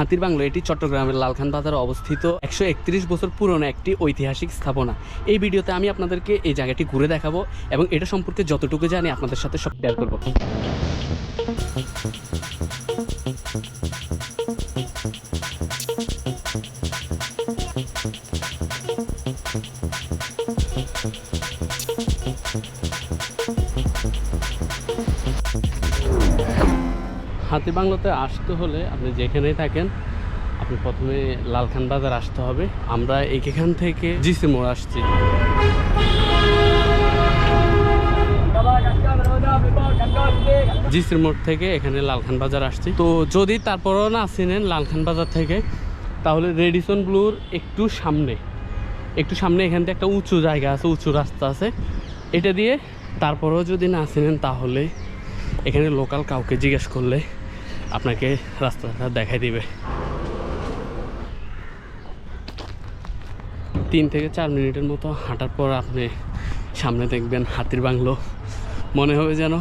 হাতির বাংলো এটি চট্টগ্রামের লালখান বাজারে অবস্থিত 131 বছর পুরনো একটি ঐতিহাসিক স্থাপনা। এই ভিডিওতে আমি আপনাদেরকে এই জায়গাটি ঘুরে দেখাবো এবং এটা সম্পর্কে যতটুকু জানি আপনাদের সাথে সব শেয়ার করবো। হাতির বাংলোতে আসতে হলে আপনি যেখানেই থাকেন আপনি প্রথমে লালখান বাজার আসতে হবে। আমরা এখান থেকে জিসি মোড় আসছি। জিসির মোড় থেকে এখানে লালখান বাজার আসছি। তো যদি তারপরও না চিনেন লালখান বাজার থেকে, তাহলে রেডিসন ব্লুর একটু সামনে এখান থেকে একটা উঁচু জায়গা আছে, উঁচু রাস্তা আছে, এটা দিয়ে তারপরেও যদি না চিনেন তাহলে এখানে লোকাল কাউকে জিজ্ঞেস করলে আপনাকে রাস্তাটা দেখাই দিবে। 3 থেকে 4 মিনিটের মতো হাঁটার পর আপনি সামনে দেখবেন হাতির বাংলো। মনে হবে যেন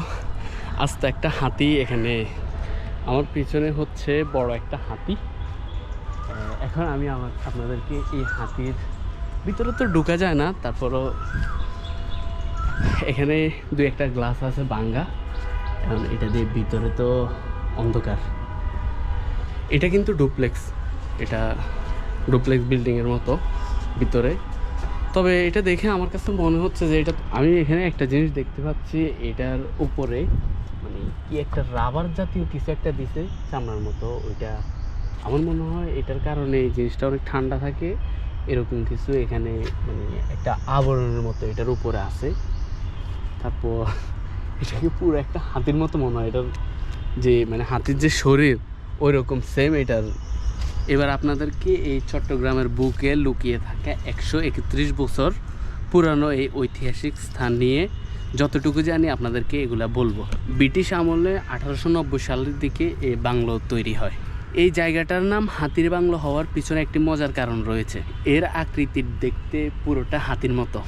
আস্তে একটা হাতি এখানে। আমার পিছনে হচ্ছে বড় একটা হাতি। এখন আমি আপনাদেরকে এই হাতির ভিতরে তো ঢোকা যায় না, তারপরও এখানে 2-1টা গ্লাস আছে ভাঙ্গা। এখন এটা দিয়ে ভিতরে তো অন্ধকার। এটা কিন্তু ডুপ্লেক্স, এটা ডুপ্লেক্স বিল্ডিংয়ের মতো ভিতরে। তবে এটা দেখে আমার কাছে মনে হচ্ছে যে এটা, আমি এখানে একটা জিনিস দেখতে পাচ্ছি, এটার উপরে মানে কি একটা রাবার জাতীয় কিছু একটা দিছে চামড়ার মতো। ওইটা আমার মনে হয় এটার কারণে এই জিনিসটা অনেক ঠান্ডা থাকে, এরকম কিছু এখানে মানে একটা আবরণের মতো এটার উপরে আছে। তারপর এটাকে পুরো একটা হাতির মতো মনে হয়, এটার যে মানে হাতির যে শরীর ওই রকম সেম এটার। এবার আপনাদেরকে এই চট্টগ্রামের বুকে লুকিয়ে থাকা 131 বছর পুরানো এই ঐতিহাসিক স্থান নিয়ে যতটুকু জানি আপনাদেরকে এগুলা বলবো। ব্রিটিশ আমলে 1890 সালের দিকে এই বাংলো তৈরি হয়। এই জায়গাটার নাম হাতির বাংলো হওয়ার পিছনে একটি মজার কারণ রয়েছে। এর আকৃতির দেখতে পুরোটা হাতির মতো,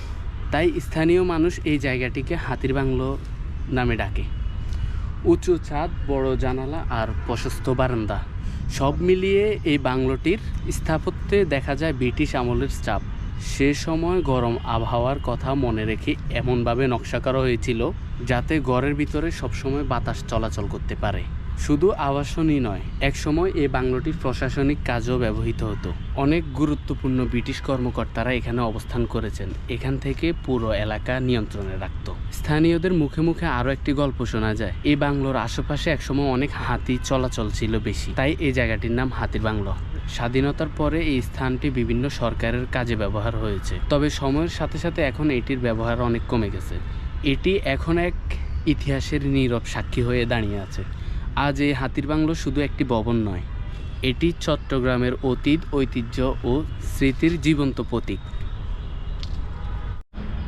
তাই স্থানীয় মানুষ এই জায়গাটিকে হাতির বাংলো নামে ডাকে। উঁচু ছাদ, বড় জানালা আর প্রশস্ত বারান্দা সব মিলিয়ে এই বাংলোটির স্থাপত্যে দেখা যায় ব্রিটিশ আমলের ছাপ। সে সময় গরম আবহাওয়ার কথা মনে রেখে এমনভাবে নকশা করা হয়েছিল যাতে ঘরের ভিতরে সবসময় বাতাস চলাচল করতে পারে। শুধু আবাসনই নয়, একসময় এই বাংলোটির প্রশাসনিক কাজও ব্যবহৃত হতো। অনেক গুরুত্বপূর্ণ ব্রিটিশ কর্মকর্তারা এখানে অবস্থান করেছেন। এখান থেকে পুরো এলাকা নিয়ন্ত্রণে রাখত। স্থানীয়দের মুখে মুখে আরও একটি গল্প শোনা যায়, এই বাংলোর আশেপাশে একসময় অনেক হাতি চলাচল ছিল বেশি, তাই এই জায়গাটির নাম হাতির বাংলো। স্বাধীনতার পরে এই স্থানটি বিভিন্ন সরকারের কাজে ব্যবহার হয়েছে, তবে সময়ের সাথে সাথে এখন এটির ব্যবহার অনেক কমে গেছে। এটি এখন এক ইতিহাসের নীরব সাক্ষী হয়ে দাঁড়িয়ে আছে। আজ এই হাতির বাংলো শুধু একটি ভবন নয়, এটি চট্টগ্রামের অতীত, ঐতিহ্য ও স্মৃতির জীবন্ত প্রতীক।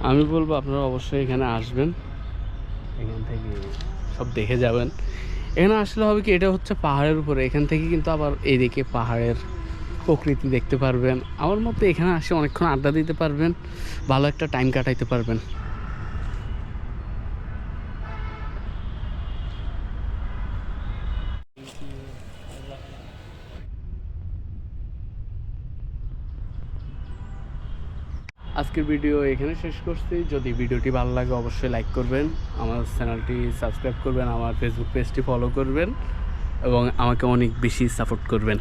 আমি বলবো আপনারা অবশ্যই এখানে আসবেন, এখান থেকে সব দেখে যাবেন। এখানে আসলে হবে কি, এটা হচ্ছে পাহাড়ের উপরে, এখান থেকে কিন্তু আবার এইদিকে পাহাড়ের প্রকৃতি দেখতে পারবেন। আমার মতে এখানে আসে অনেকক্ষণ আড্ডা দিতে পারবেন, ভালো একটা টাইম কাটাইতে পারবেন। আজকের ভিডিও এখানে শেষ করছি। যদি ভিডিওটি ভালো লাগে অবশ্যই লাইক করবেন, আমার চ্যানেলটি সাবস্ক্রাইব করবেন, আমার ফেসবুক পেজটি ফলো করবেন এবং আমাকে অনেক বেশি সাপোর্ট করবেন।